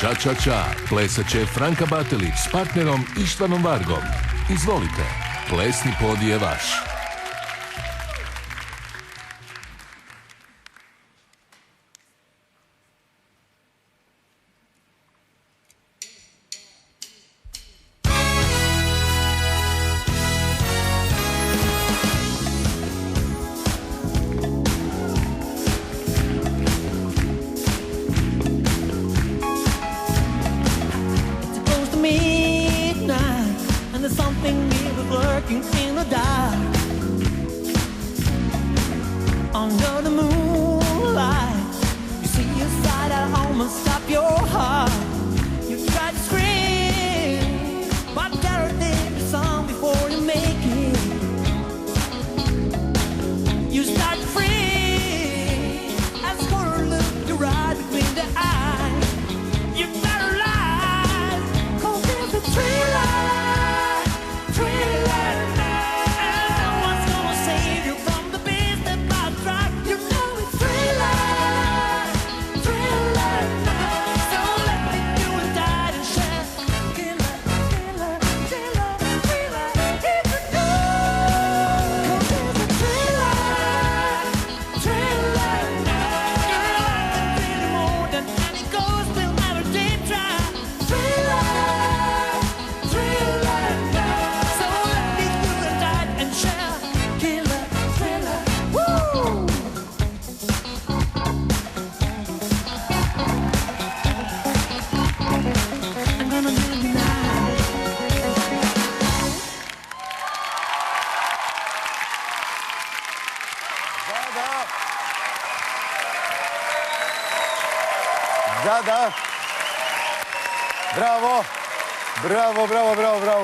Ča, ča, ča. Plesat će Franka Batelić s partnerom Ištvanom Vargom. Izvolite, plesni pod je vaš. There's something new lurking in the dark. Under the moonlight, you see your side at home and stop your heart. You try to scream, but there are things some before you make it. You start to freeze as horror look you right between the eyes. You better lie, 'cause there's a thriller. Da. Bravo. Bravo, bravo, bravo, bravo.